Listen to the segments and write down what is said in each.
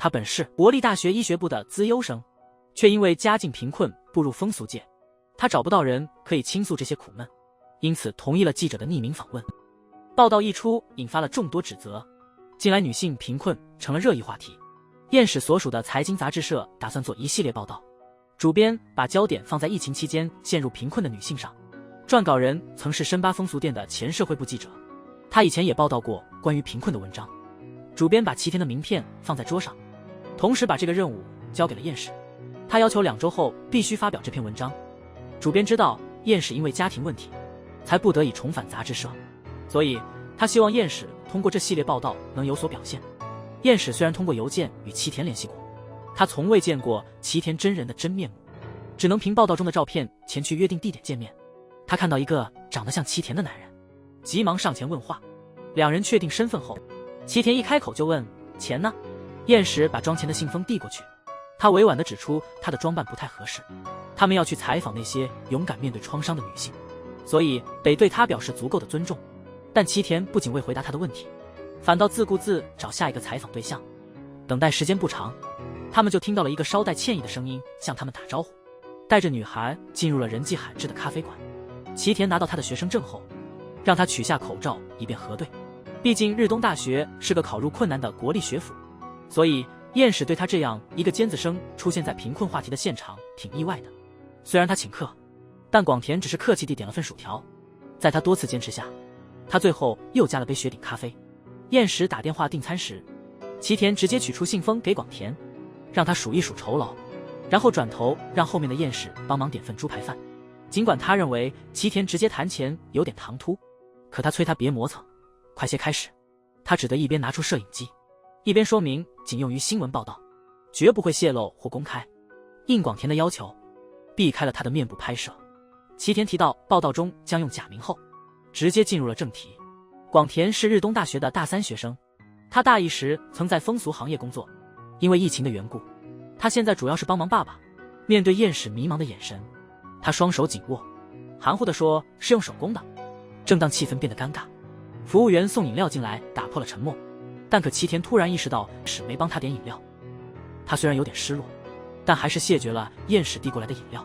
他本是国立大学医学部的资优生，却因为家境贫困步入风俗界，他找不到人可以倾诉这些苦闷，因此同意了记者的匿名访问。报道一出，引发了众多指责，近来女性贫困成了热议话题。燕史所属的财经杂志社打算做一系列报道，主编把焦点放在疫情期间陷入贫困的女性上。撰稿人曾是深八风俗店的前社会部记者，他以前也报道过关于贫困的文章。主编把齐田的名片放在桌上，同时把这个任务交给了燕史，他要求2周后必须发表这篇文章。主编知道燕史因为家庭问题才不得已重返杂志社，所以他希望燕史通过这系列报道能有所表现。燕史虽然通过邮件与齐田联系过，他从未见过齐田真人的真面目，只能凭报道中的照片前去约定地点见面。他看到一个长得像齐田的男人，急忙上前问话。2人确定身份后，齐田一开口就问钱呢？燕史把装钱的信封递过去，他委婉地指出他的装扮不太合适，他们要去采访那些勇敢面对创伤的女性，所以得对他表示足够的尊重。但齐田不仅未回答他的问题，反倒自顾自找下一个采访对象。等待时间不长，他们就听到了一个稍带歉意的声音向他们打招呼，带着女孩进入了人迹罕至的咖啡馆。齐田拿到他的学生证后，让他取下口罩以便核对，毕竟日东大学是个考入困难的国立学府，所以燕史对他这样一个尖子生出现在贫困话题的现场挺意外的。虽然他请客，但广田只是客气地点了份薯条。在他多次坚持下，他最后又加了杯雪顶咖啡。燕史打电话订餐时，齐田直接取出信封给广田，让他数一数酬劳，然后转头让后面的燕史帮忙点份猪排饭。尽管他认为齐田直接谈钱有点唐突，可他催他别磨蹭，快些开始。他只得一边拿出摄影机，一边说明仅用于新闻报道，绝不会泄露或公开。应广田的要求，避开了他的面部拍摄。齐田提到报道中将用假名后，直接进入了正题。广田是日东大学的大3学生，他大一时曾在风俗行业工作，因为疫情的缘故，他现在主要是帮忙爸爸。面对燕史迷茫的眼神，他双手紧握，含糊地说是用手工的。正当气氛变得尴尬，服务员送饮料进来打破了沉默，但可齐田突然意识到史没帮他点饮料。他虽然有点失落，但还是谢绝了燕史递过来的饮料，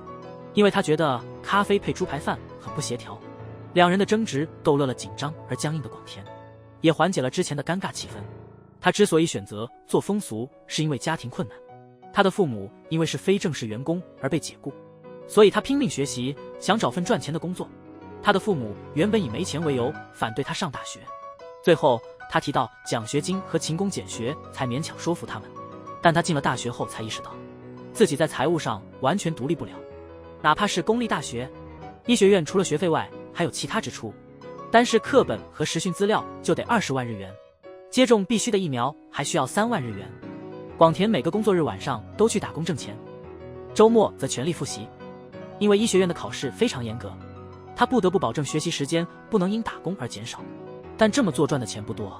因为他觉得咖啡配猪排饭很不协调。2人的争执逗乐了紧张而僵硬的广田，也缓解了之前的尴尬气氛。他之所以选择做风俗，是因为家庭困难，他的父母因为是非正式员工而被解雇，所以他拼命学习，想找份赚钱的工作。他的父母原本以没钱为由反对他上大学，最后他提到奖学金和勤工俭学才勉强说服他们。但他进了大学后才意识到，自己在财务上完全独立不了。哪怕是公立大学，医学院除了学费外还有其他支出，单是课本和实训资料就得20万日元，接种必须的疫苗还需要3万日元。广田每个工作日晚上都去打工挣钱，周末则全力复习。因为医学院的考试非常严格，他不得不保证学习时间不能因打工而减少。但这么做赚的钱不多，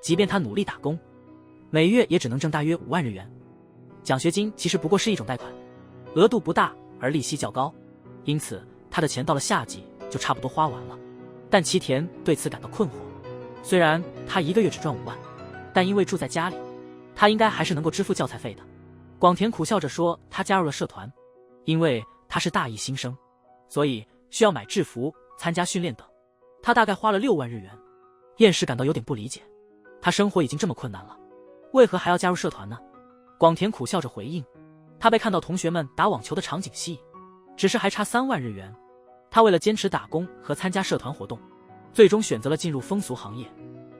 即便他努力打工，每月也只能挣大约5万日元。奖学金其实不过是一种贷款，额度不大而利息较高，因此他的钱到了夏季就差不多花完了。但齐田对此感到困惑，虽然他1个月只赚5万，但因为住在家里，他应该还是能够支付教材费的。广田苦笑着说他加入了社团，因为他是大一新生，所以需要买制服、参加训练等。他大概花了6万日元。燕史感到有点不理解，他生活已经这么困难了，为何还要加入社团呢？广田苦笑着回应，他被看到同学们打网球的场景吸引，只是还差3万日元。他为了坚持打工和参加社团活动，最终选择了进入风俗行业。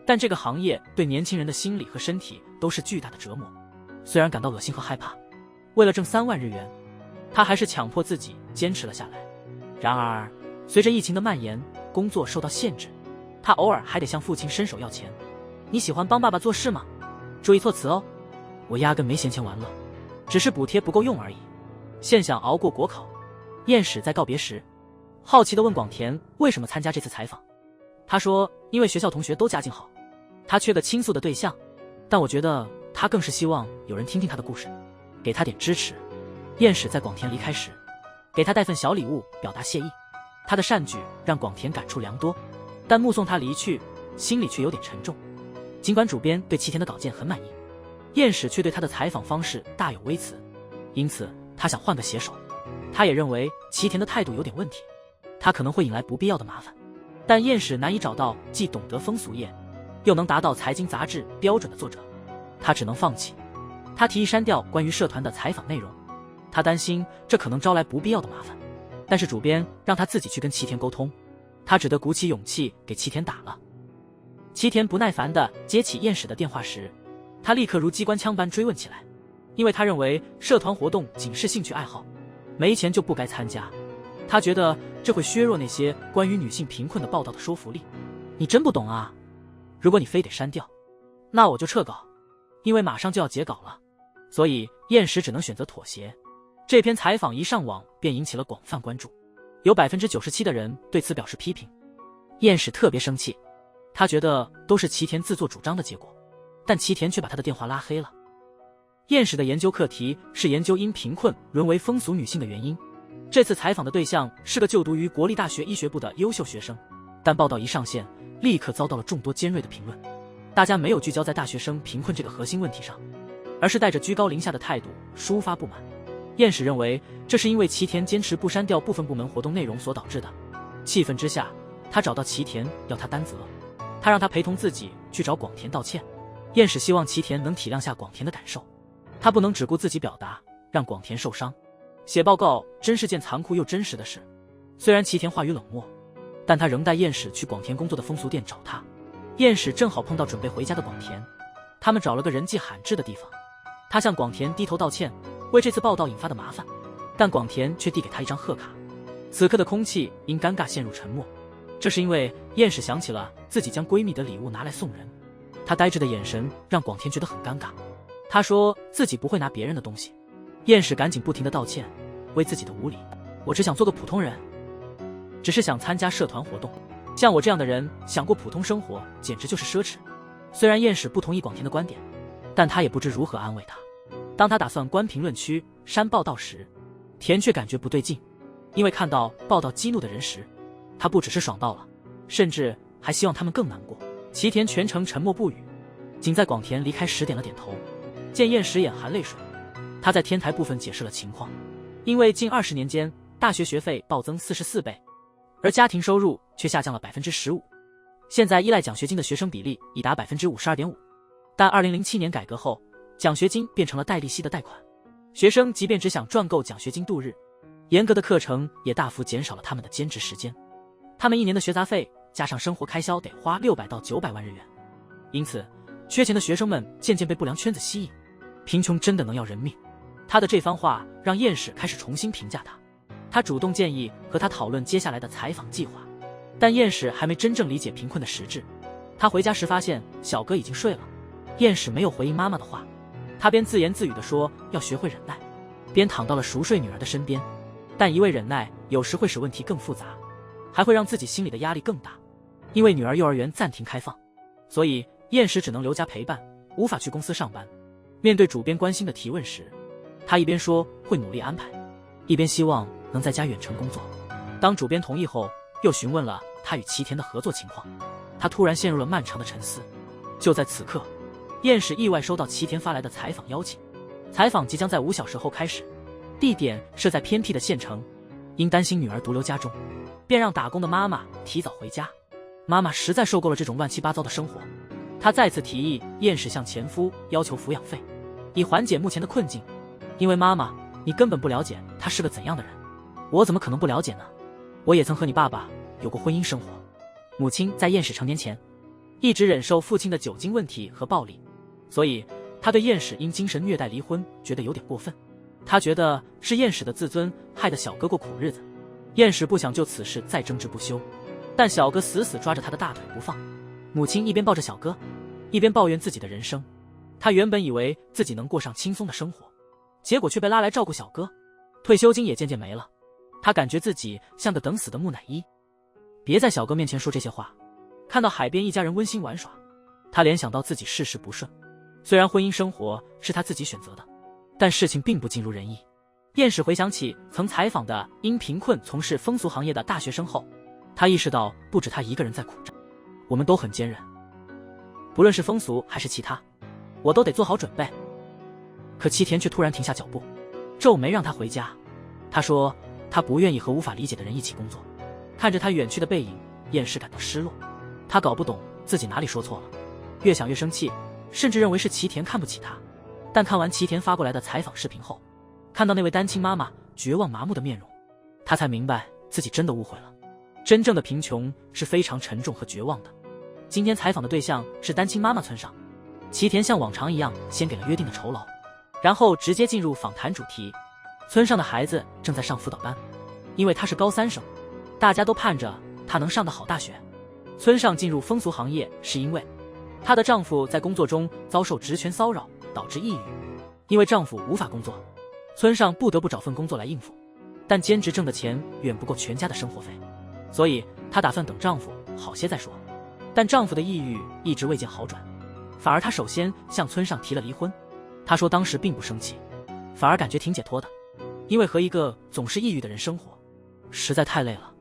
但这个行业对年轻人的心理和身体都是巨大的折磨。虽然感到恶心和害怕，为了挣3万日元，他还是强迫自己坚持了下来。然而，随着疫情的蔓延，工作受到限制，他偶尔还得向父亲伸手要钱。你喜欢帮爸爸做事吗？注意措辞哦。我压根没闲钱玩乐，只是补贴不够用而已。现想熬过国考。燕史在告别时，好奇地问广田为什么参加这次采访。他说，因为学校同学都家境好，他缺个倾诉的对象，但我觉得他更是希望有人听听他的故事，给他点支持。燕史在广田离开时，给他带份小礼物表达谢意。他的善举让广田感触良多，但目送他离去，心里却有点沉重。尽管主编对齐田的稿件很满意，燕史却对他的采访方式大有微词，因此他想换个写手。他也认为齐田的态度有点问题，他可能会引来不必要的麻烦。但燕史难以找到既懂得风俗业，又能达到财经杂志标准的作者，他只能放弃。他提议删掉关于社团的采访内容，他担心这可能招来不必要的麻烦。但是主编让他自己去跟齐田沟通，他只得鼓起勇气给齐田打了。齐田不耐烦地接起燕史的电话时，他立刻如机关枪般追问起来，因为他认为社团活动仅是兴趣爱好，没钱就不该参加。他觉得这会削弱那些关于女性贫困的报道的说服力。你真不懂啊，如果你非得删掉，那我就撤稿，因为马上就要截稿了。所以燕史只能选择妥协。这篇采访一上网便引起了广泛关注，有 97% 的人对此表示批评。燕史特别生气，他觉得都是齐田自作主张的结果，但齐田却把他的电话拉黑了。燕史的研究课题是研究因贫困沦为风俗女性的原因。这次采访的对象是个就读于国立大学医学部的优秀学生，但报道一上线，立刻遭到了众多尖锐的评论。大家没有聚焦在大学生贫困这个核心问题上，而是带着居高临下的态度抒发不满。燕史认为这是因为齐田坚持不删掉部分部门活动内容所导致的。气愤之下，他找到齐田要他担责，他让他陪同自己去找广田道歉。燕史希望齐田能体谅下广田的感受，他不能只顾自己表达，让广田受伤。写报告真是件残酷又真实的事。虽然齐田话语冷漠，但他仍带燕史去广田工作的风俗店找他。燕史正好碰到准备回家的广田，他们找了个人迹罕至的地方。他向广田低头道歉，为这次报道引发的麻烦，但广田却递给他一张贺卡。此刻的空气因尴尬陷入沉默，这是因为燕史想起了自己将闺蜜的礼物拿来送人。他呆滞的眼神让广田觉得很尴尬。他说自己不会拿别人的东西。燕史赶紧不停地道歉，为自己的无礼。我只想做个普通人，只是想参加社团活动。像我这样的人想过普通生活，简直就是奢侈。虽然燕史不同意广田的观点，但他也不知如何安慰他。当他打算关评论区删报道时，田却感觉不对劲，因为看到报道激怒的人时，他不只是爽到了，甚至还希望他们更难过。齐田全程沉默不语，仅在广田离开时点了点头。见燕史眼含泪水，他在天台部分解释了情况。因为近20年间大学学费暴增44倍，而家庭收入却下降了 15%， 现在依赖奖学金的学生比例已达 52.5%。 但2007年改革后，奖学金变成了带利息的贷款，学生即便只想赚够奖学金度日，严格的课程也大幅减少了他们的兼职时间。他们一年的学杂费加上生活开销得花600到900万日元，因此缺钱的学生们渐渐被不良圈子吸引。贫穷真的能要人命？他的这番话让燕史开始重新评价他，他主动建议和他讨论接下来的采访计划，但燕史还没真正理解贫困的实质。他回家时发现小哥已经睡了，燕史没有回应妈妈的话，他边自言自语地说要学会忍耐，边躺到了熟睡女儿的身边。但一味忍耐有时会使问题更复杂，还会让自己心里的压力更大。因为女儿幼儿园暂停开放，所以燕史只能留家陪伴，无法去公司上班。面对主编关心的提问时，他一边说会努力安排，一边希望能在家远程工作。当主编同意后，又询问了他与齐田的合作情况。他突然陷入了漫长的沉思。就在此刻，燕史意外收到齐田发来的采访邀请，采访即将在5小时后开始，地点设在偏僻的县城。因担心女儿独留家中，便让打工的妈妈提早回家。妈妈实在受够了这种乱七八糟的生活，她再次提议燕史向前夫要求抚养费，以缓解目前的困境。因为妈妈，你根本不了解他是个怎样的人。我怎么可能不了解呢？我也曾和你爸爸有过婚姻生活。母亲在燕史成年前一直忍受父亲的酒精问题和暴力，所以他对燕史因精神虐待离婚觉得有点过分。他觉得是燕史的自尊害得小哥过苦日子。燕史不想就此事再争执不休，但小哥死死抓着他的大腿不放。母亲一边抱着小哥，一边抱怨自己的人生。他原本以为自己能过上轻松的生活，结果却被拉来照顾小哥，退休金也渐渐没了。他感觉自己像个等死的木乃伊。别在小哥面前说这些话。看到海边一家人温馨玩耍，他联想到自己事事不顺。虽然婚姻生活是他自己选择的，但事情并不尽如人意。燕史回想起曾采访的因贫困从事风俗行业的大学生后，他意识到不止他一个人在苦战，我们都很坚韧，不论是风俗还是其他，我都得做好准备。可齐田却突然停下脚步，皱眉让他回家。他说他不愿意和无法理解的人一起工作。看着他远去的背影，燕石感到失落。他搞不懂自己哪里说错了，越想越生气，甚至认为是齐田看不起他。但看完齐田发过来的采访视频后，看到那位单亲妈妈绝望麻木的面容，他才明白自己真的误会了。真正的贫穷是非常沉重和绝望的。今天采访的对象是单亲妈妈村上，齐田像往常一样先给了约定的酬劳，然后直接进入访谈主题。村上的孩子正在上辅导班，因为他是高3生，大家都盼着他能上个好大学。村上进入风俗行业是因为她的丈夫在工作中遭受职权骚扰，导致抑郁。因为丈夫无法工作，村上不得不找份工作来应付，但兼职挣的钱远不够全家的生活费，所以她打算等丈夫好些再说。但丈夫的抑郁一直未见好转，反而她首先向村上提了离婚。她说当时并不生气，反而感觉挺解脱的，因为和一个总是抑郁的人生活实在太累了。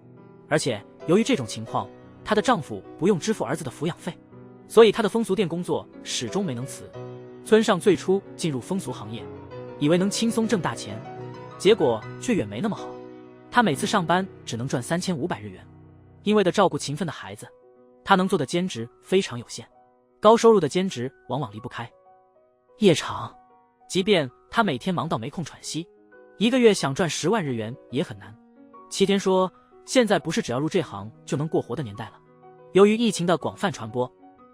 而且由于这种情况，她的丈夫不用支付儿子的抚养费，所以她的风俗店工作始终没能辞。村上最初进入风俗行业，以为能轻松挣大钱，结果却远没那么好。她每次上班只能赚3500日元，因为得照顾勤奋的孩子，她能做的兼职非常有限，高收入的兼职往往离不开夜场。即便她每天忙到没空喘息，一个月想赚10万日元也很难。齐田说，现在不是只要入这行就能过活的年代了。由于疫情的广泛传播，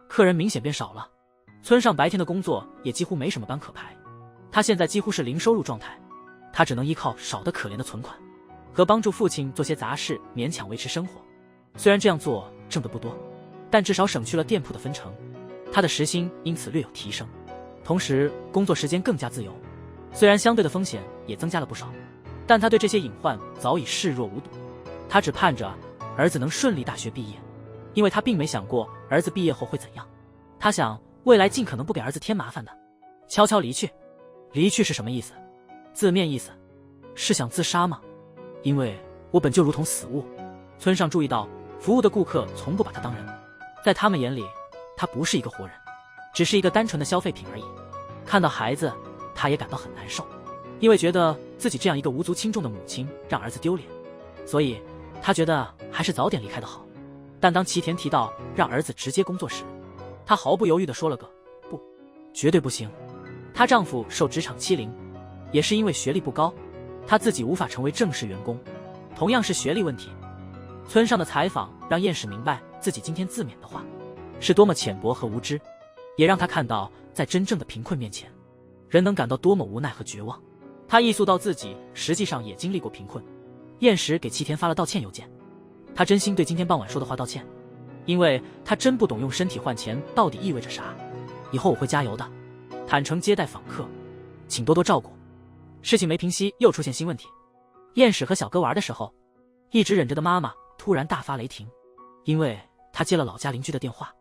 客人明显变少了，村上白天的工作也几乎没什么班可排。他现在几乎是零收入状态，他只能依靠少得可怜的存款和帮助父亲做些杂事勉强维持生活。虽然这样做挣得不多，但至少省去了店铺的分成，他的时薪因此略有提升，同时工作时间更加自由。虽然相对的风险也增加了不少，但他对这些隐患早已视若无睹。他只盼着儿子能顺利大学毕业，因为他并没想过儿子毕业后会怎样。他想未来尽可能不给儿子添麻烦的。悄悄离去。离去是什么意思？字面意思是想自杀吗？因为我本就如同死物。村上注意到服务的顾客从不把他当人，在他们眼里他不是一个活人，只是一个单纯的消费品而已。看到孩子他也感到很难受，因为觉得自己这样一个无足轻重的母亲让儿子丢脸，所以他觉得还是早点离开的好。但当齐田提到让儿子直接工作时，她毫不犹豫地说了个不，绝对不行。她丈夫受职场欺凌，也是因为学历不高，她自己无法成为正式员工，同样是学历问题。村上的采访让燕史明白自己今天自勉的话是多么浅薄和无知，也让他看到在真正的贫困面前，人能感到多么无奈和绝望。他忆诉到自己实际上也经历过贫困。燕史给齐田发了道歉邮件，他真心对今天傍晚说的话道歉，因为他真不懂用身体换钱到底意味着啥。以后我会加油的，坦诚接待访客，请多多照顾。事情没平息，又出现新问题。燕史和小哥玩的时候，一直忍着的妈妈突然大发雷霆，因为她接了老家邻居的电话。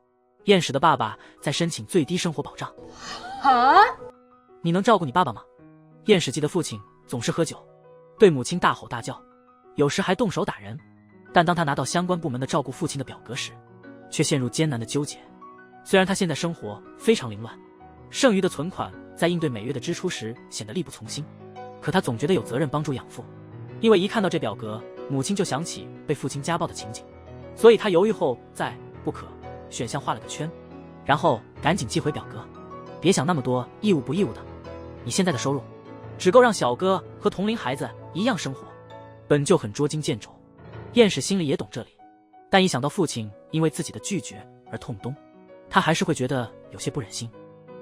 燕史的爸爸在申请最低生活保障。你能照顾你爸爸吗？燕史记的父亲总是喝酒，对母亲大吼大叫，有时还动手打人。但当他拿到相关部门的照顾父亲的表格时，却陷入艰难的纠结。虽然他现在生活非常凌乱，剩余的存款在应对每月的支出时显得力不从心，可他总觉得有责任帮助养父。因为一看到这表格，母亲就想起被父亲家暴的情景，所以他犹豫后在不可选项画了个圈，然后赶紧寄回表格。别想那么多义务不义务的，你现在的收入只够让小哥和同龄孩子一样生活，本就很捉襟见肘。燕史心里也懂这里，但一想到父亲因为自己的拒绝而痛冬，他还是会觉得有些不忍心。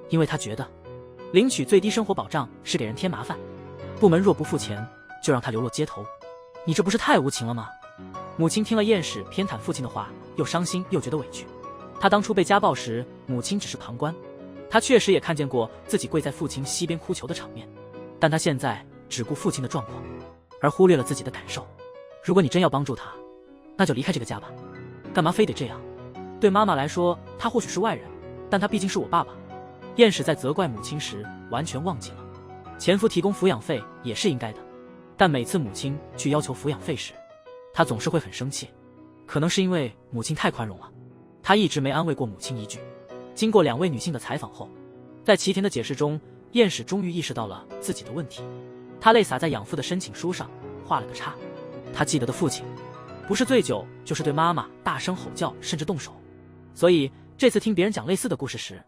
因为他觉得领取最低生活保障是给人添麻烦，部门若不付钱就让他流落街头，你这不是太无情了吗？母亲听了燕史偏袒父亲的话，又伤心又觉得委屈。他当初被家暴时，母亲只是旁观，他确实也看见过自己跪在父亲膝边哭求的场面，但他现在只顾父亲的状况，而忽略了自己的感受。如果你真要帮助他，那就离开这个家吧，干嘛非得这样？对妈妈来说，他或许是外人，但他毕竟是我爸爸。燕史在责怪母亲时完全忘记了，前夫提供抚养费也是应该的，但每次母亲去要求抚养费时，他总是会很生气。可能是因为母亲太宽容了，他一直没安慰过母亲一句。经过2位女性的采访后，在齐田的解释中，燕史终于意识到了自己的问题，他泪洒在养父的申请书上，画了个叉。他记得的父亲，不是醉酒，就是对妈妈大声吼叫，甚至动手。所以这次听别人讲类似的故事时，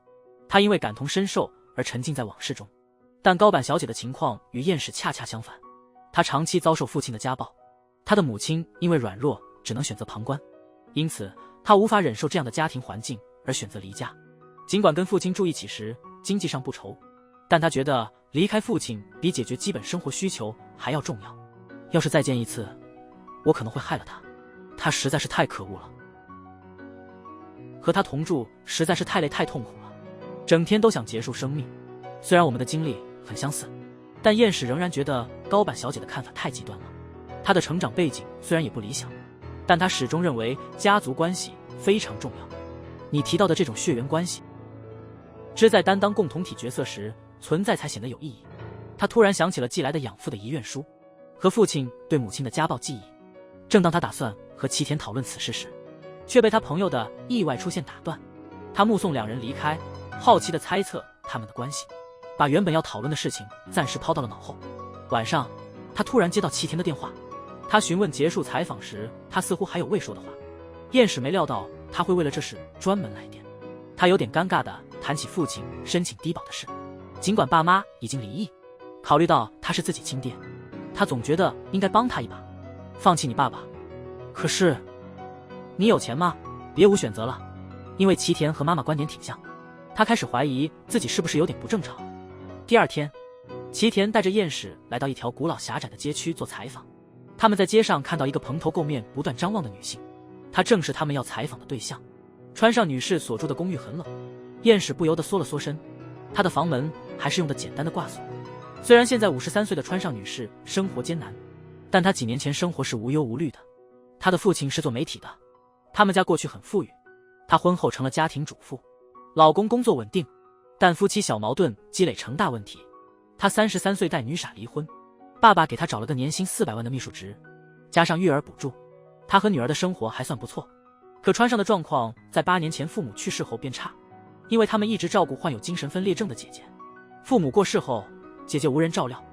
他因为感同身受而沉浸在往事中。但高坂小姐的情况与燕史恰恰相反，她长期遭受父亲的家暴，她的母亲因为软弱只能选择旁观，因此她无法忍受这样的家庭环境而选择离家。尽管跟父亲住一起时经济上不愁，但她觉得离开父亲比解决基本生活需求还要重要。要是再见一次，我可能会害了他，他实在是太可恶了。和他同住实在是太累太痛苦了，整天都想结束生命。虽然我们的经历很相似，但燕史仍然觉得高坂小姐的看法太极端了。她的成长背景虽然也不理想，但她始终认为家族关系非常重要。你提到的这种血缘关系，只在担当共同体角色时存在才显得有意义。他突然想起了寄来的养父的遗愿书和父亲对母亲的家暴记忆。正当他打算和齐田讨论此事时，却被他朋友的意外出现打断。他目送两人离开，好奇地猜测他们的关系，把原本要讨论的事情暂时抛到了脑后。晚上，他突然接到齐田的电话，他询问结束采访时他似乎还有未说的话。燕史没料到他会为了这事专门来电，他有点尴尬地谈起父亲申请低保的事。尽管爸妈已经离异，考虑到他是自己亲爹，他总觉得应该帮他一把。放弃你爸爸，可是你有钱吗？别无选择了。因为齐田和妈妈观点挺像，他开始怀疑自己是不是有点不正常。第二天，齐田带着燕史来到一条古老狭窄的街区做采访。他们在街上看到一个蓬头垢面不断张望的女性，她正是他们要采访的对象。川上女士所住的公寓很冷，燕史不由得缩了缩身。她的房门还是用的简单的挂锁。虽然现在53岁的川上女士生活艰难，但她几年前生活是无忧无虑的。她的父亲是做媒体的，他们家过去很富裕。她婚后成了家庭主妇，老公工作稳定，但夫妻小矛盾积累成大问题。她33岁带女傻离婚，爸爸给她找了个年薪400万的秘书职，加上育儿补助，她和女儿的生活还算不错。可川上的状况在8年前父母去世后变差，因为他们一直照顾患有精神分裂症的姐姐。父母过世后，姐姐无人照料，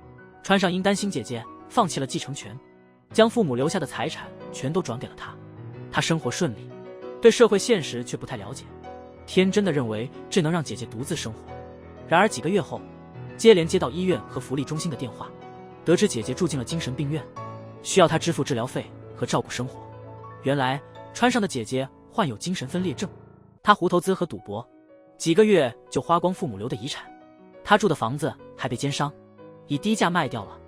川上因担心姐姐，放弃了继承权，将父母留下的财产全都转给了她。她生活顺利，对社会现实却不太了解，天真的认为这能让姐姐独自生活。然而几个月后，接连接到医院和福利中心的电话，得知姐姐住进了精神病院，需要她支付治疗费和照顾生活。原来川上的姐姐患有精神分裂症，她胡投资和赌博，几个月就花光父母留的遗产，她住的房子还被奸商以低价卖掉了。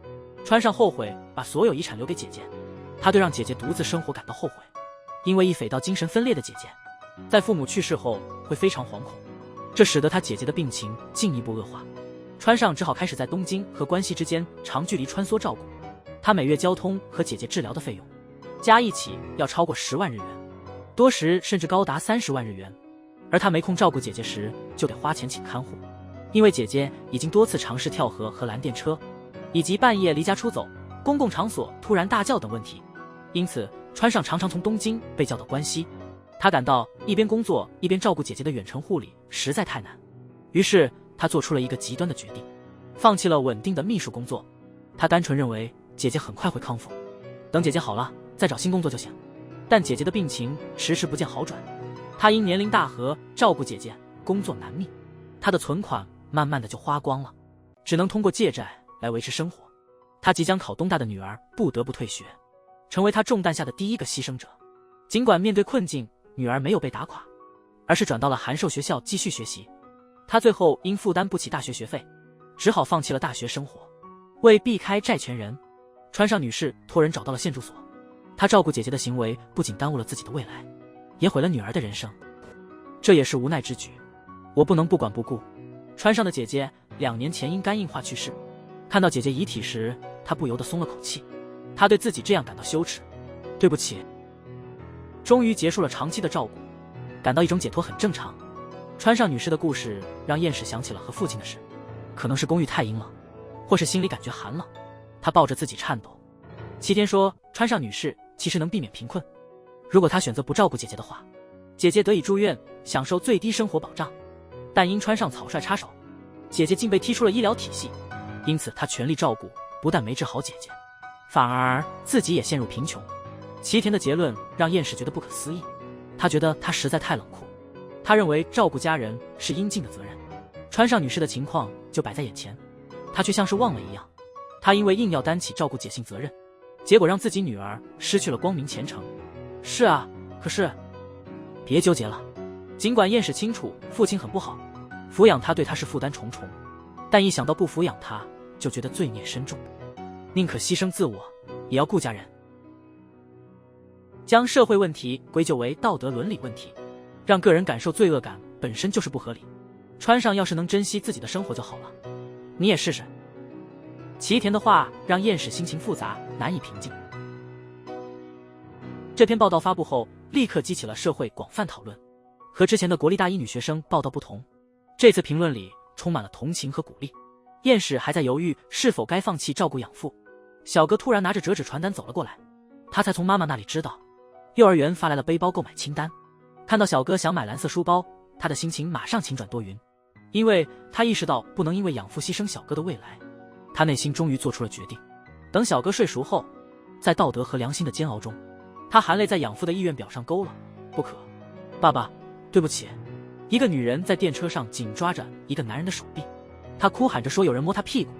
川上后悔把所有遗产留给姐姐，他对让姐姐独自生活感到后悔。因为一匪到精神分裂的姐姐，在父母去世后会非常惶恐，这使得他姐姐的病情进一步恶化。川上只好开始在东京和关西之间长距离穿梭照顾，他每月交通和姐姐治疗的费用加一起要超过10万日元，多时甚至高达30万日元。而他没空照顾姐姐时，就得花钱请看护，因为姐姐已经多次尝试跳河和拦电车，以及半夜离家出走、公共场所突然大叫等问题，因此川上常常从东京被叫到关西。他感到一边工作一边照顾姐姐的远程护理实在太难，于是他做出了一个极端的决定，放弃了稳定的秘书工作。他单纯认为姐姐很快会康复，等姐姐好了再找新工作就行。但姐姐的病情迟迟不见好转，他因年龄大和照顾姐姐工作难觅，他的存款慢慢的就花光了，只能通过借债来维持生活。他即将考东大的女儿不得不退学，成为他重担下的第一个牺牲者。尽管面对困境，女儿没有被打垮，而是转到了函授学校继续学习。他最后因负担不起大学学费，只好放弃了大学生活。为避开债权人，川上女士托人找到了县住所。她照顾姐姐的行为不仅耽误了自己的未来，也毁了女儿的人生，这也是无奈之举。我不能不管不顾。川上的姐姐2年前因肝硬化去世，看到姐姐遗体时，她不由得松了口气。她对自己这样感到羞耻，对不起。终于结束了长期的照顾，感到一种解脱很正常。川上女士的故事让燕史想起了和父亲的事，可能是公寓太阴了，或是心里感觉寒冷，她抱着自己颤抖。齐天说川上女士其实能避免贫困，如果她选择不照顾姐姐的话，姐姐得以住院，享受最低生活保障。但因川上草率插手，姐姐竟被踢出了医疗体系，因此她全力照顾，不但没治好姐姐，反而自己也陷入贫穷。齐田的结论让燕氏觉得不可思议，他觉得他实在太冷酷。他认为照顾家人是应尽的责任，川上女士的情况就摆在眼前，他却像是忘了一样。他因为硬要担起照顾姐姓责任，结果让自己女儿失去了光明前程。是啊，可是别纠结了。尽管燕氏清楚父亲很不好，抚养他对他是负担重重，但一想到不抚养他，就觉得罪孽深重，宁可牺牲自我，也要顾家人。将社会问题归咎为道德伦理问题，让个人感受罪恶感本身就是不合理。川上要是能珍惜自己的生活就好了，你也试试。齐田的话让燕氏心情复杂，难以平静。这篇报道发布后，立刻激起了社会广泛讨论。和之前的国立大一女学生报道不同，这次评论里充满了同情和鼓励。燕氏还在犹豫是否该放弃照顾养父，小哥突然拿着折纸传单走了过来，他才从妈妈那里知道，幼儿园发来了背包购买清单。看到小哥想买蓝色书包，他的心情马上晴转多云，因为他意识到不能因为养父牺牲小哥的未来。他内心终于做出了决定，等小哥睡熟后，在道德和良心的煎熬中，他含泪在养父的意愿表上勾了不可。爸爸，对不起。一个女人在电车上紧抓着一个男人的手臂，她哭喊着说有人摸她屁股，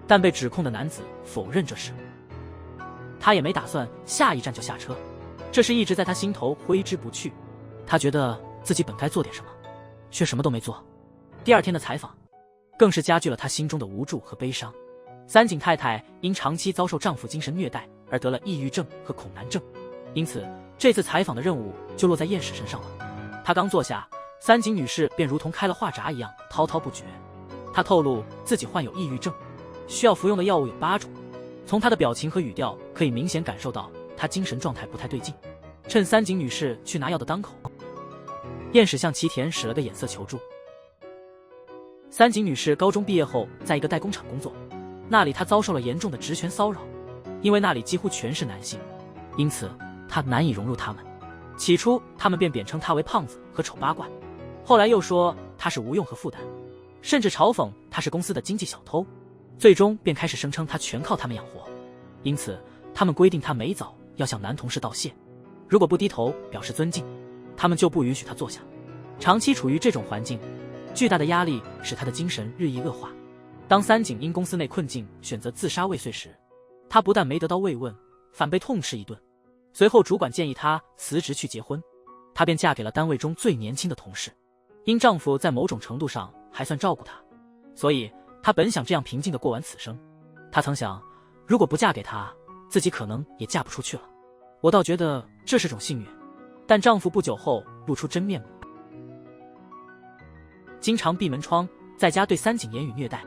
但被指控的男子否认这事。他也没打算下一站就下车，这事一直在他心头挥之不去。他觉得自己本该做点什么，却什么都没做。第二天的采访更是加剧了他心中的无助和悲伤。三井太太因长期遭受丈夫精神虐待而得了抑郁症和恐男症，因此这次采访的任务就落在燕氏身上了。她刚坐下，三井女士便如同开了话闸一样滔滔不绝。她透露自己患有抑郁症，需要服用的药物有8种。从她的表情和语调可以明显感受到她精神状态不太对劲。趁三井女士去拿药的当口，燕氏向齐田使了个眼色求助。三井女士高中毕业后在一个代工厂工作，那里她遭受了严重的职权骚扰，因为那里几乎全是男性，因此她难以融入他们。起初他们便贬称她为胖子和丑八怪，后来又说她是无用和负担，甚至嘲讽她是公司的经济小偷，最终便开始声称她全靠他们养活。因此他们规定她每早要向男同事道谢，如果不低头表示尊敬，他们就不允许她坐下。长期处于这种环境，巨大的压力使她的精神日益恶化。当三井因公司内困境选择自杀未遂时，她不但没得到慰问，反被痛斥一顿。随后主管建议她辞职去结婚，她便嫁给了单位中最年轻的同事。因丈夫在某种程度上还算照顾她，所以她本想这样平静地过完此生。她曾想，如果不嫁给他，自己可能也嫁不出去了。我倒觉得这是种幸运。但丈夫不久后露出真面目，经常闭门窗，在家对三井言语虐待。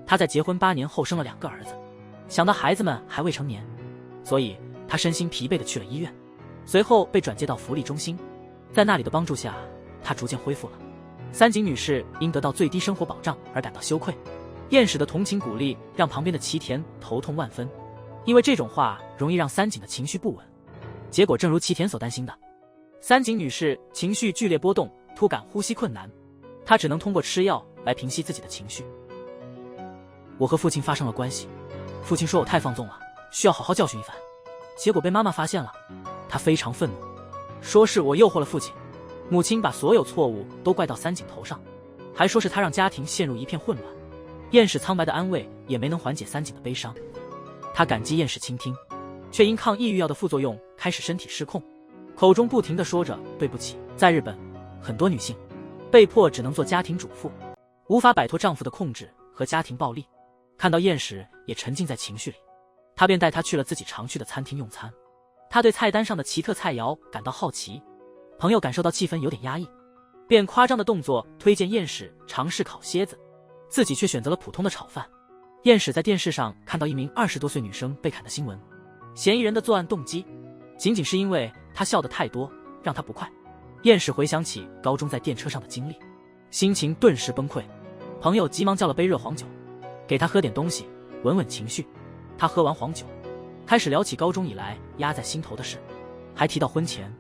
她在结婚8年后生了2个儿子，想到孩子们还未成年，所以她身心疲惫地去了医院，随后被转接到福利中心。在那里的帮助下，她逐渐恢复了。三井女士因得到最低生活保障而感到羞愧，燕氏的同情鼓励让旁边的齐田头痛万分，因为这种话容易让三井的情绪不稳。结果正如齐田所担心的，三井女士情绪剧烈波动，突感呼吸困难，她只能通过吃药来平息自己的情绪。我和父亲发生了关系，父亲说我太放纵了，需要好好教训一番。结果被妈妈发现了，她非常愤怒，说是我诱惑了父亲。母亲把所有错误都怪到三井头上，还说是他让家庭陷入一片混乱。燕氏苍白的安慰也没能缓解三井的悲伤，他感激燕氏倾听，却因抗抑郁药的副作用开始身体失控，口中不停地说着对不起。在日本，很多女性被迫只能做家庭主妇，无法摆脱丈夫的控制和家庭暴力。看到燕氏也沉浸在情绪里，他便带她去了自己常去的餐厅用餐。他对菜单上的奇特菜肴感到好奇，朋友感受到气氛有点压抑，便夸张的动作推荐燕氏尝试烤蝎子，自己却选择了普通的炒饭。燕氏在电视上看到一名20多岁女生被砍的新闻，嫌疑人的作案动机仅仅是因为她笑得太多让她不快。燕氏回想起高中在电车上的经历，心情顿时崩溃。朋友急忙叫了杯热黄酒，给她喝点东西稳稳情绪。她喝完黄酒，开始聊起高中以来压在心头的事，还提到婚前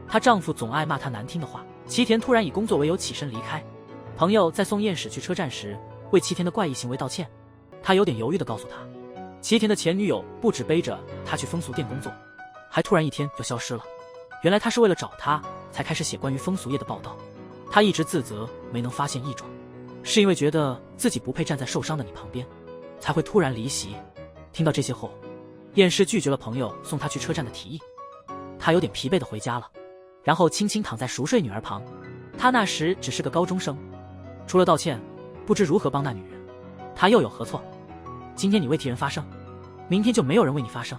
她丈夫总爱骂她难听的话。齐田突然以工作为由起身离开。朋友在送燕氏去车站时，为齐田的怪异行为道歉。他有点犹豫地告诉他，齐田的前女友不止背着他去风俗店工作，还突然一天就消失了。原来他是为了找他才开始写关于风俗业的报道。他一直自责没能发现异状，是因为觉得自己不配站在受伤的你旁边，才会突然离席。听到这些后，厌世拒绝了朋友送他去车站的提议。他有点疲惫地回家了，然后轻轻躺在熟睡女儿旁。他那时只是个高中生，除了道歉，不知如何帮那女人。他又有何错？今天你为替人发声，明天就没有人为你发声。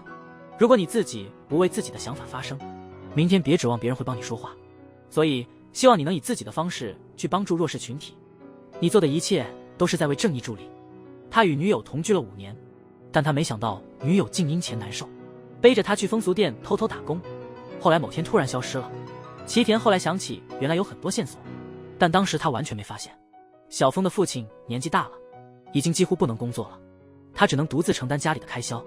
如果你自己不为自己的想法发声，明天别指望别人会帮你说话。所以希望你能以自己的方式去帮助弱势群体，你做的一切都是在为正义助力。他与女友同居了5年，但他没想到女友竟因钱难受，背着他去风俗店偷偷打工，后来某天突然消失了。齐田后来想起原来有很多线索，但当时他完全没发现。小峰的父亲年纪大了，已经几乎不能工作了，他只能独自承担家里的开销，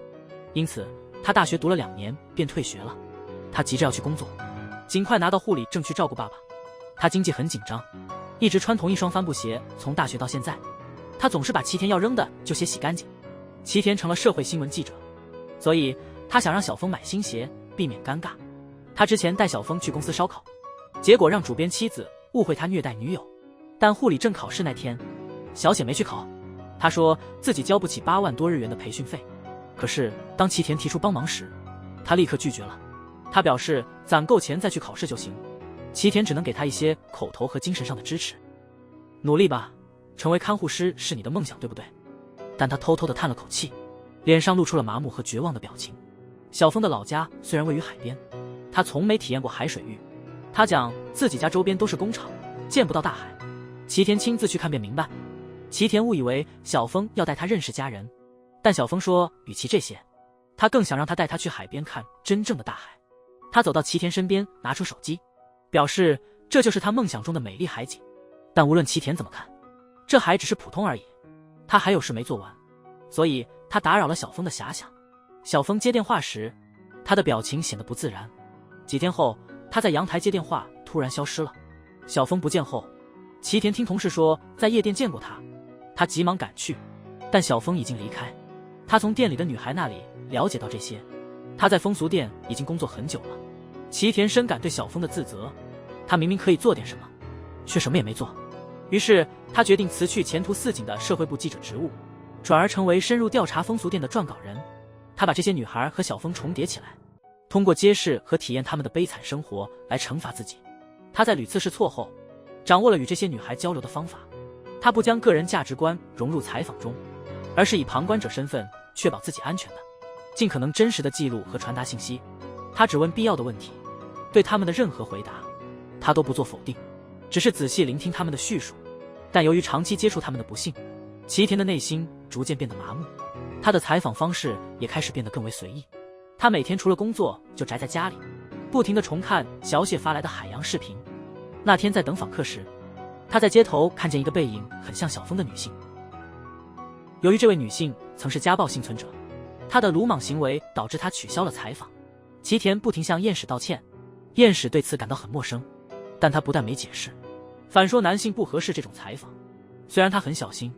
因此他大学读了2年便退学了。他急着要去工作，尽快拿到护理证去照顾爸爸。他经济很紧张，一直穿同一双帆布鞋，从大学到现在，他总是把齐田要扔的旧鞋洗干净。齐田成了社会新闻记者，所以他想让小峰买新鞋，避免尴尬。他之前带小峰去公司烧烤，结果让主编妻子误会他虐待女友。但护理证考试那天，小雪没去考，他说自己交不起8万多日元的培训费。可是当齐田提出帮忙时，他立刻拒绝了。他表示攒够钱再去考试就行。齐田只能给他一些口头和精神上的支持。努力吧，成为看护师是你的梦想，对不对？但他偷偷地叹了口气，脸上露出了麻木和绝望的表情。小峰的老家虽然位于海边，他从没体验过海水浴。他讲自己家周边都是工厂，见不到大海。齐田亲自去看便明白。齐田误以为小峰要带他认识家人，但小峰说与其这些，他更想让他带他去海边看真正的大海。他走到齐田身边，拿出手机，表示这就是他梦想中的美丽海景。但无论齐田怎么看，这还只是普通而已。他还有事没做完，所以他打扰了小峰的遐想。小峰接电话时，他的表情显得不自然。几天后，他在阳台接电话，突然消失了。小峰不见后，齐田听同事说在夜店见过他，他急忙赶去，但小峰已经离开。他从店里的女孩那里了解到这些，他在风俗店已经工作很久了。齐田深感对小峰的自责，他明明可以做点什么，却什么也没做。于是他决定辞去前途似锦的社会部记者职务，转而成为深入调查风俗店的撰稿人。他把这些女孩和小峰重叠起来，通过揭示和体验他们的悲惨生活来惩罚自己。他在屡次试错后，掌握了与这些女孩交流的方法。他不将个人价值观融入采访中，而是以旁观者身份确保自己安全的，尽可能真实的记录和传达信息。他只问必要的问题，对他们的任何回答，他都不做否定，只是仔细聆听他们的叙述。但由于长期接触他们的不幸，齐田的内心逐渐变得麻木，他的采访方式也开始变得更为随意。他每天除了工作就宅在家里，不停地重看小雪发来的海洋视频。那天在等访客时，他在街头看见一个背影很像小峰的女性。由于这位女性曾是家暴幸存者，她的鲁莽行为导致他取消了采访。齐田不停向燕史道歉，燕史对此感到很陌生，但他不但没解释，反说男性不合适这种采访。虽然他很小心，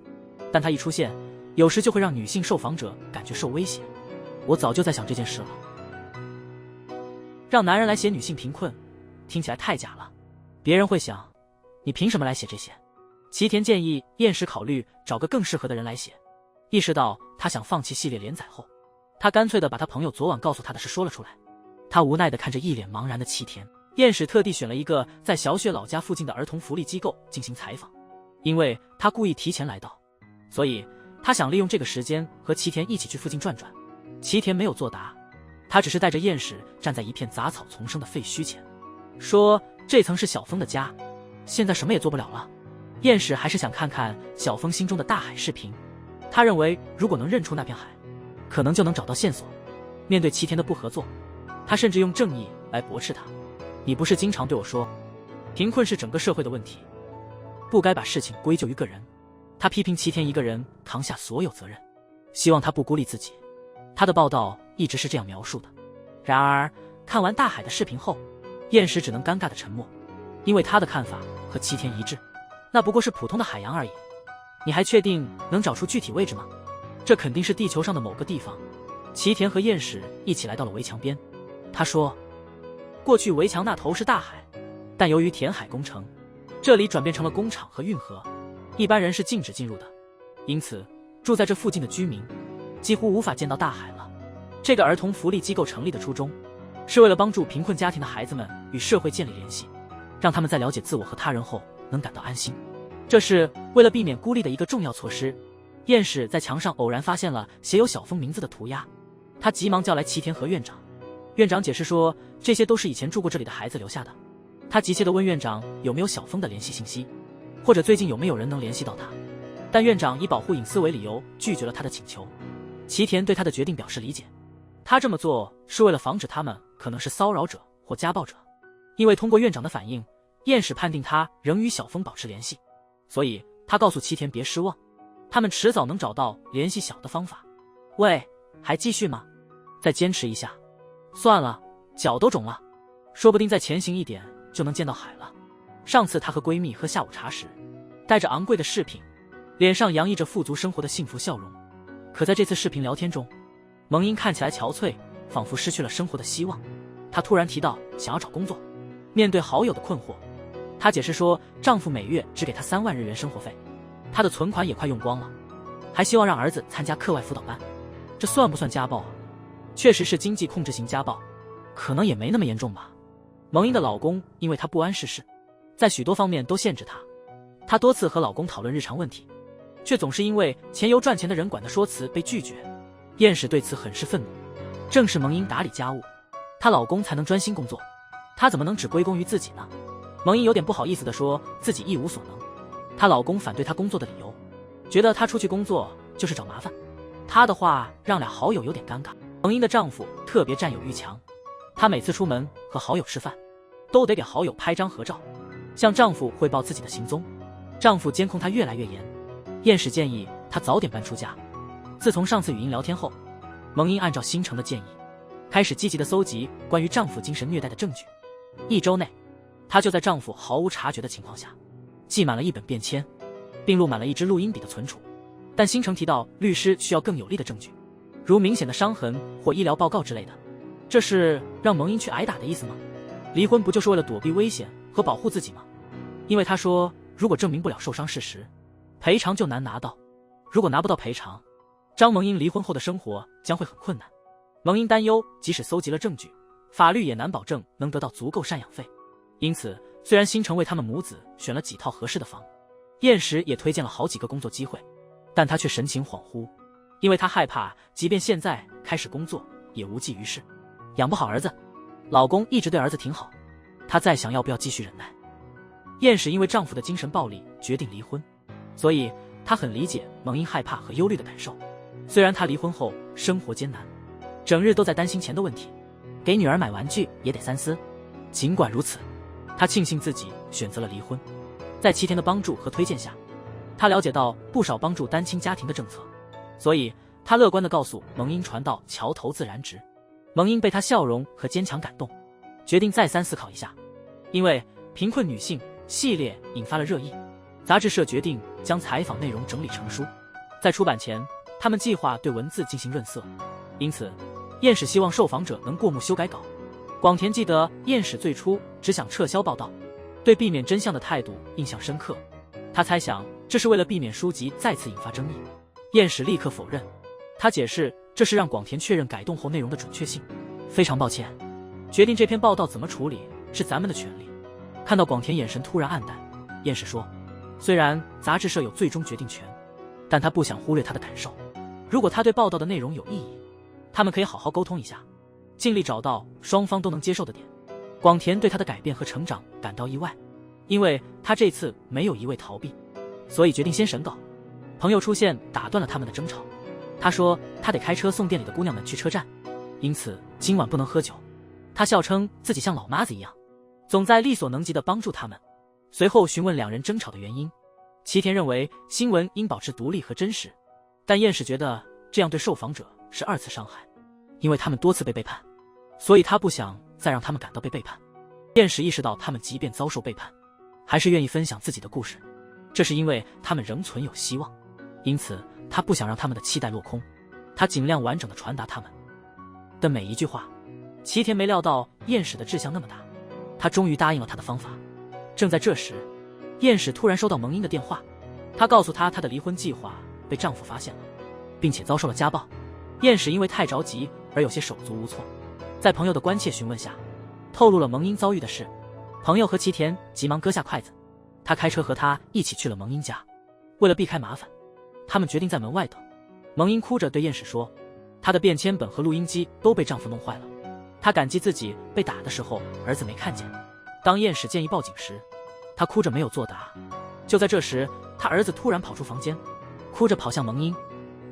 但他一出现，有时就会让女性受访者感觉受威胁。我早就在想这件事了。让男人来写女性贫困，听起来太假了，别人会想，你凭什么来写这些？齐田建议燕史考虑找个更适合的人来写。意识到他想放弃系列连载后，他干脆地把他朋友昨晚告诉他的事说了出来。他无奈地看着一脸茫然的齐田。燕史特地选了一个在小雪老家附近的儿童福利机构进行采访，因为他故意提前来到，所以他想利用这个时间和齐田一起去附近转转。齐田没有作答，他只是带着燕史站在一片杂草丛生的废墟前，说这曾是小峰的家，现在什么也做不了了。燕史还是想看看小峰心中的大海视频，他认为如果能认出那片海，可能就能找到线索。面对齐田的不合作，他甚至用正义来驳斥他。你不是经常对我说，贫困是整个社会的问题，不该把事情归咎于个人。他批评齐田一个人扛下所有责任，希望他不孤立自己。他的报道一直是这样描述的。然而看完大海的视频后，燕史只能尴尬的沉默，因为他的看法和齐田一致，那不过是普通的海洋而已。你还确定能找出具体位置吗？这肯定是地球上的某个地方。齐田和彦史一起来到了围墙边。他说，过去围墙那头是大海，但由于填海工程，这里转变成了工厂和运河，一般人是禁止进入的，因此住在这附近的居民几乎无法见到大海了。这个儿童福利机构成立的初衷，是为了帮助贫困家庭的孩子们与社会建立联系，让他们在了解自我和他人后能感到安心。这是为了避免孤立的一个重要措施。彦史在墙上偶然发现了写有小峰名字的涂鸦，他急忙叫来齐田和院长。院长解释说，这些都是以前住过这里的孩子留下的。他急切地问院长有没有小峰的联系信息，或者最近有没有人能联系到他。但院长以保护隐私为理由拒绝了他的请求。齐田对他的决定表示理解，他这么做是为了防止他们可能是骚扰者或家暴者。因为通过院长的反应，彦史判定他仍与小峰保持联系，所以他告诉齐田别失望，他们迟早能找到联系小的方法。喂，还继续吗？再坚持一下。算了，脚都肿了，说不定再前行一点就能见到海了。上次她和闺蜜喝下午茶时，带着昂贵的饰品，脸上洋溢着富足生活的幸福笑容。可在这次视频聊天中，蒙英看起来憔悴，仿佛失去了生活的希望。她突然提到想要找工作。面对好友的困惑，她解释说丈夫每月只给她3万日元生活费，她的存款也快用光了，还希望让儿子参加课外辅导班。这算不算家暴啊？确实是经济控制型家暴，可能也没那么严重吧。蒙英的老公因为她不谙世事，在许多方面都限制她。她多次和老公讨论日常问题，却总是因为钱由赚钱的人管的说辞被拒绝。彦史对此很是愤怒，正是蒙英打理家务，她老公才能专心工作，她怎么能只归功于自己呢？蒙英有点不好意思地说自己一无所能。她老公反对她工作的理由，觉得她出去工作就是找麻烦。她的话让俩好友有点尴尬。蒙英的丈夫特别占有欲强，她每次出门和好友吃饭，都得给好友拍张合照，向丈夫汇报自己的行踪。丈夫监控她越来越严，彦史建议她早点搬出家。自从上次语音聊天后，蒙英按照新城的建议，开始积极地搜集关于丈夫精神虐待的证据。1周内，她就在丈夫毫无察觉的情况下，记满了一本便签，并录满了一支录音笔的存储。但新城提到律师需要更有力的证据，如明显的伤痕或医疗报告之类的。这是让蒙英去挨打的意思吗？离婚不就是为了躲避危险和保护自己吗？因为他说，如果证明不了受伤事实，赔偿就难拿到。如果拿不到赔偿，张蒙英离婚后的生活将会很困难。蒙英担忧，即使搜集了证据，法律也难保证能得到足够赡养费。因此，虽然新城为他们母子选了几套合适的房，彦史也推荐了好几个工作机会，但他却神情恍惚，因为他害怕即便现在开始工作也无济于事，养不好儿子。老公一直对儿子挺好，她再想要不要继续忍耐？彦史因为丈夫的精神暴力决定离婚，所以她很理解蒙英害怕和忧虑的感受。虽然她离婚后生活艰难，整日都在担心钱的问题，给女儿买玩具也得三思。尽管如此，她庆幸自己选择了离婚。在齐田的帮助和推荐下，她了解到不少帮助单亲家庭的政策，所以她乐观地告诉蒙英传到桥头自然直。蒙英被她笑容和坚强感动，决定再三思考一下。因为贫困女性系列引发了热议，杂志社决定将采访内容整理成书。在出版前，他们计划对文字进行润色，因此彦史希望受访者能过目修改稿。广田记得彦史最初只想撤销报道，对避免真相的态度印象深刻。他猜想这是为了避免书籍再次引发争议。彦史立刻否认，他解释这是让广田确认改动后内容的准确性。非常抱歉，决定这篇报道怎么处理是咱们的权利。看到广田眼神突然黯淡，彦史说，虽然杂志社有最终决定权，但他不想忽略他的感受。如果他对报道的内容有异议，他们可以好好沟通一下，尽力找到双方都能接受的点。广田对他的改变和成长感到意外，因为他这次没有一味逃避，所以决定先审稿。朋友出现打断了他们的争吵，他说他得开车送店里的姑娘们去车站，因此今晚不能喝酒。他笑称自己像老妈子一样，总在力所能及地帮助他们。随后询问两人争吵的原因，齐田认为新闻应保持独立和真实，但彦史觉得这样对受访者是2次伤害，因为他们多次被背叛，所以他不想再让他们感到被背叛。彦史意识到他们即便遭受背叛，还是愿意分享自己的故事，这是因为他们仍存有希望。因此他不想让他们的期待落空，他尽量完整的传达他们的每一句话。齐田没料到燕史的志向那么大，他终于答应了他的方法。正在这时，燕史突然收到蒙英的电话，他告诉他她的离婚计划被丈夫发现了，并且遭受了家暴。燕史因为太着急而有些手足无措，在朋友的关切询问下，透露了蒙英遭遇的事。朋友和齐田急忙搁下筷子，他开车和他一起去了蒙英家。为了避开麻烦，他们决定在门外等。蒙英哭着对燕史说，她的便签本和录音机都被丈夫弄坏了，她感激自己被打的时候儿子没看见。当燕史建议报警时，她哭着没有作答。就在这时，她儿子突然跑出房间，哭着跑向蒙英，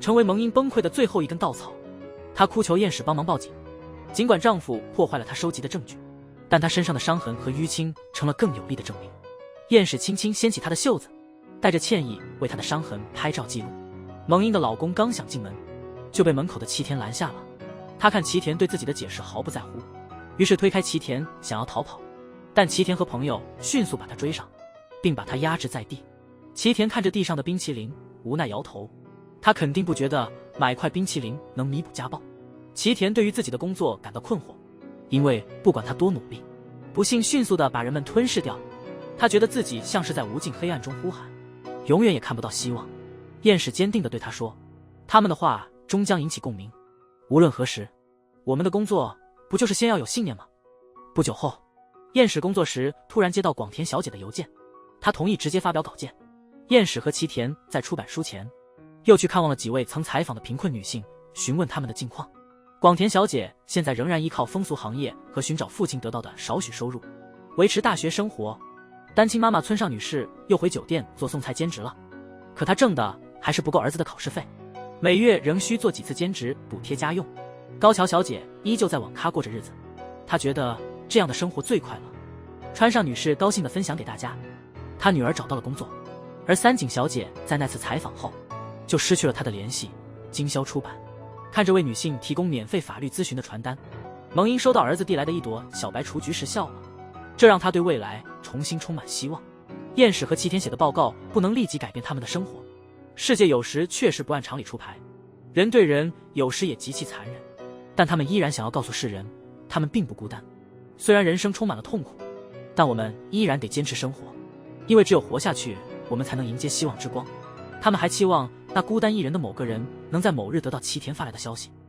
成为蒙英崩溃的最后一根稻草。她哭求燕史帮忙报警，尽管丈夫破坏了她收集的证据，但她身上的伤痕和淤青成了更有力的证明。燕史轻轻掀起她的袖子，带着歉意为她的伤痕拍照记录。蒙英的老公刚想进门，就被门口的齐田拦下了。他看齐田对自己的解释毫不在乎，于是推开齐田想要逃跑，但齐田和朋友迅速把他追上，并把他压制在地。齐田看着地上的冰淇淋，无奈摇头。他肯定不觉得买块冰淇淋能弥补家暴。齐田对于自己的工作感到困惑，因为不管他多努力，不幸迅速地把人们吞噬掉。他觉得自己像是在无尽黑暗中呼喊，永远也看不到希望。燕史坚定地对他说，他们的话终将引起共鸣。无论何时，我们的工作不就是先要有信念吗？不久后，燕史工作时突然接到广田小姐的邮件，她同意直接发表稿件。燕史和齐田在出版书前，又去看望了几位曾采访的贫困女性，询问她们的近况。广田小姐现在仍然依靠风俗行业和寻找父亲得到的少许收入，维持大学生活。单亲妈妈村上女士又回酒店做送菜兼职了，可她挣的还是不够儿子的考试费，每月仍需做几次兼职补贴家用。高桥小姐依旧在网咖过着日子，她觉得这样的生活最快乐。川上女士高兴地分享给大家，她女儿找到了工作。而三井小姐在那次采访后就失去了她的联系。经销出版看着为女性提供免费法律咨询的传单，蒙英收到儿子递来的一朵小白雏菊时笑了，这让她对未来重新充满希望。燕史和齐田写的报告不能立即改变他们的生活，世界有时确实不按常理出牌，人对人有时也极其残忍，但他们依然想要告诉世人，他们并不孤单。虽然人生充满了痛苦，但我们依然得坚持生活，因为只有活下去，我们才能迎接希望之光。他们还期望那孤单一人的某个人能在某日得到齐田发来的消息。